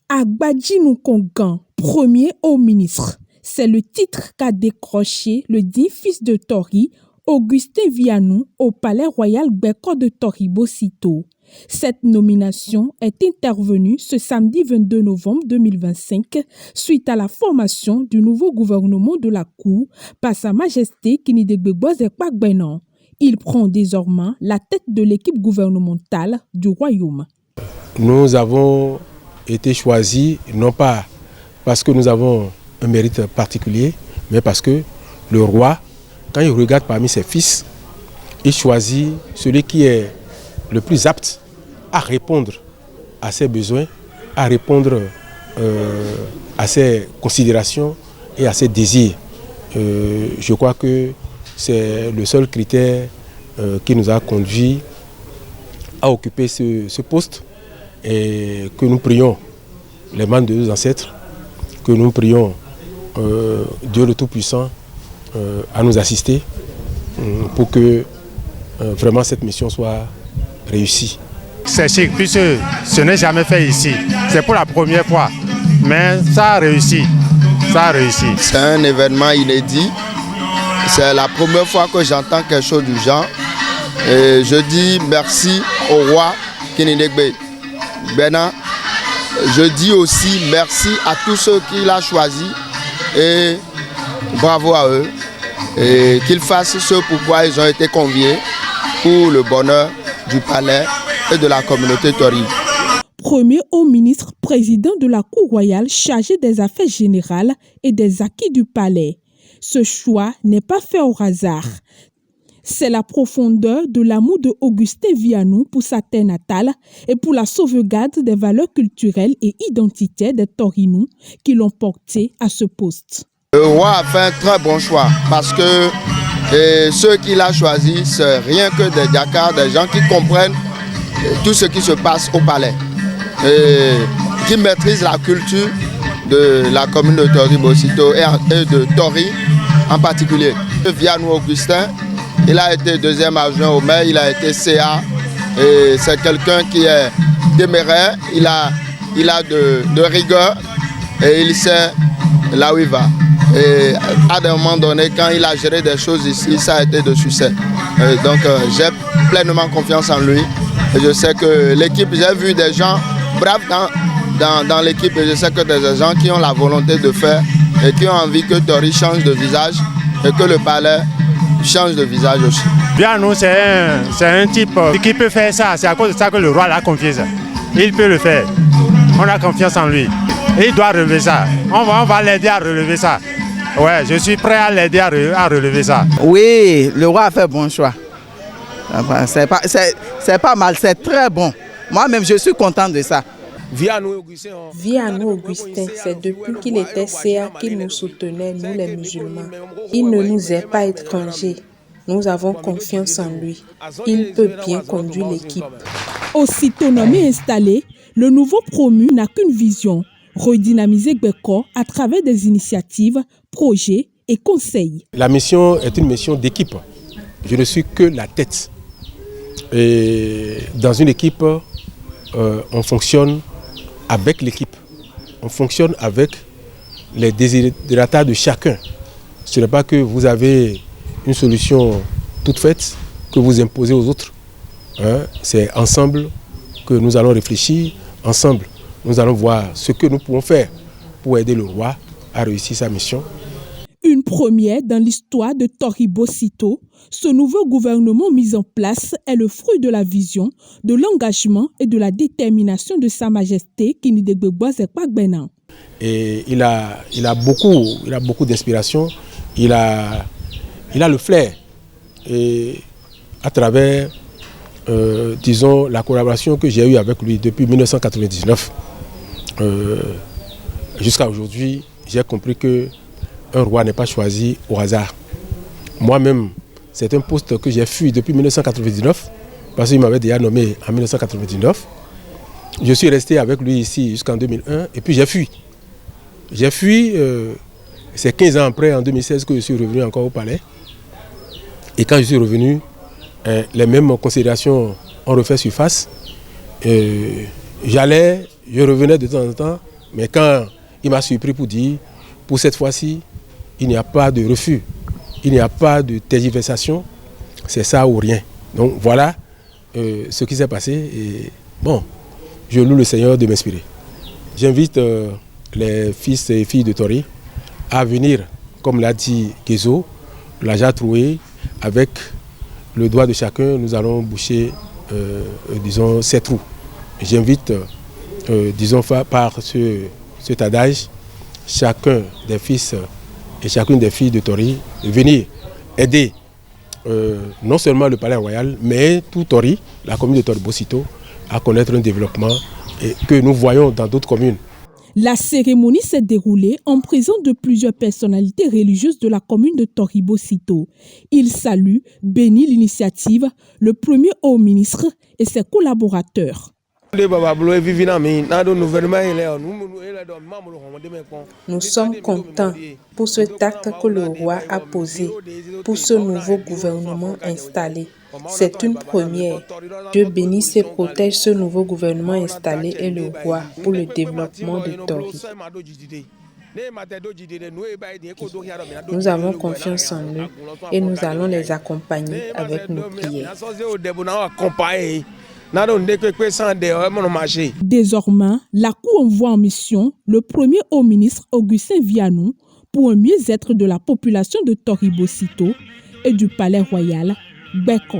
Agbadji Nkongan, premier haut ministre. C'est le titre qu'a décroché le digne fils de Tori, Augustin Vianou, au palais royal Gbeko de Tori-Bosito. Cette nomination est intervenue ce samedi 22 novembre 2025 suite à la formation du nouveau gouvernement de la Cour par Sa Majesté Kinidegbe Ekpagbenan. Il prend désormais la tête de l'équipe gouvernementale du royaume. Nous avons été choisis non pas parce que nous avons un mérite particulier, mais parce que le roi, quand il regarde parmi ses fils, il choisit celui qui est le plus apte à répondre à ses besoins, à répondre à ses considérations et à ses désirs. Je crois que c'est le seul critère qui nous a conduit à occuper ce poste et que nous prions les membres de nos ancêtres, que nous prions Dieu le Tout-Puissant à nous assister pour que vraiment cette mission soit réussie. C'est chic puisque ce n'est jamais fait ici. C'est pour la première fois, mais ça a réussi. Ça a réussi. C'est un événement inédit. C'est la première fois que j'entends quelque chose du genre. Et je dis merci au roi Kinidegbe Benin. Je dis aussi merci à tous ceux qu'il a choisis et bravo à eux. Et qu'ils fassent ce pourquoi ils ont été conviés pour le bonheur du palais et de la communauté Tori. Premier haut ministre, président de la Cour royale chargé des affaires générales et des acquis du palais. Ce choix n'est pas fait au hasard. C'est la profondeur de l'amour de Augustin Vianou pour sa terre natale et pour la sauvegarde des valeurs culturelles et identitaires des Torinous qui l'ont porté à ce poste. Le roi a fait un très bon choix parce que ceux qu'il a choisis, c'est rien que des Dakar, des gens qui comprennent tout ce qui se passe au palais, et qui maîtrisent la culture de la commune de Tori-Bosito et de Tori en particulier. Vianou Augustin, il a été deuxième adjoint au maire, il a été CA, et c'est quelqu'un qui est téméraire, il a de rigueur et il sait là où il va. Et à un moment donné, quand il a géré des choses ici, ça a été de succès. Donc j'ai pleinement confiance en lui. Et je sais que l'équipe, j'ai vu des gens braves dans l'équipe et je sais que des gens qui ont la volonté de faire et qui ont envie que Tori change de visage et que le palais change de visage aussi. Vianou, c'est un type qui peut faire ça. C'est à cause de ça que le roi l'a confié ça. Il peut le faire. On a confiance en lui. Et il doit relever ça. On va l'aider à relever ça. Ouais, je suis prêt à l'aider à relever ça. Oui, le roi a fait bon choix. C'est pas mal, c'est très bon. Moi-même, je suis content de ça. Vianou Augustin, c'est depuis qu'il était CA qu'il nous soutenait, nous les musulmans. Il ne nous est pas étranger. Nous avons confiance en lui. Il peut bien conduire l'équipe. Aussitôt nommé et installé, le nouveau promu n'a qu'une vision: redynamiser Gbeko à travers des initiatives, projets et conseils. La mission est une mission d'équipe. Je ne suis que la tête. Et dans une équipe, on fonctionne avec l'équipe. On fonctionne avec les desiderata de chacun. Ce n'est pas que vous avez une solution toute faite que vous imposez aux autres. C'est ensemble que nous allons réfléchir, ensemble nous allons voir ce que nous pouvons faire pour aider le roi à réussir sa mission. Une première dans l'histoire de Tori-Bosito, ce nouveau gouvernement mis en place est le fruit de la vision, de l'engagement et de la détermination de Sa Majesté Kinidegbe Ekpagbenan. Et il a beaucoup d'inspiration, il a le flair. Et à travers, disons, la collaboration que j'ai eue avec lui depuis 1999, jusqu'à aujourd'hui, j'ai compris que un roi n'est pas choisi au hasard. Moi-même, c'est un poste que j'ai fui depuis 1999, parce qu'il m'avait déjà nommé en 1999. Je suis resté avec lui ici jusqu'en 2001, et puis j'ai fui. J'ai fui, c'est 15 ans après, en 2016, que je suis revenu encore au palais. Et quand je suis revenu, les mêmes considérations ont refait surface. Je revenais de temps en temps Mais quand il m'a surpris pour dire, pour cette fois-ci, il n'y a pas de refus, il n'y a pas de tergiversation, c'est ça ou rien. Donc voilà ce qui s'est passé et bon, je loue le Seigneur de m'inspirer. J'invite les fils et filles de Tori à venir, comme l'a dit Gezo, l'Aja troué, avec le doigt de chacun, nous allons boucher, disons, ces trous. J'invite, disons, par cet adage, chacun des fils et chacune des filles de Tori venir aider non seulement le Palais Royal, mais tout Tori, la commune de Tori-Bocito, à connaître un développement que nous voyons dans d'autres communes. La cérémonie s'est déroulée en présence de plusieurs personnalités religieuses de la commune de Tori-Bocito. Il salue, bénit l'initiative, le premier haut ministre et ses collaborateurs. Nous sommes contents pour cet acte que le roi a posé pour ce nouveau gouvernement installé. C'est une première. Dieu bénisse et protège ce nouveau gouvernement installé et le roi pour le développement de Tori. Nous avons confiance en eux et nous allons les accompagner avec nos prières. Désormais, la Cour envoie en mission le premier haut ministre Augustin Vianou pour un mieux-être de la population de Tori-Bocito et du Palais Royal, Gbeko.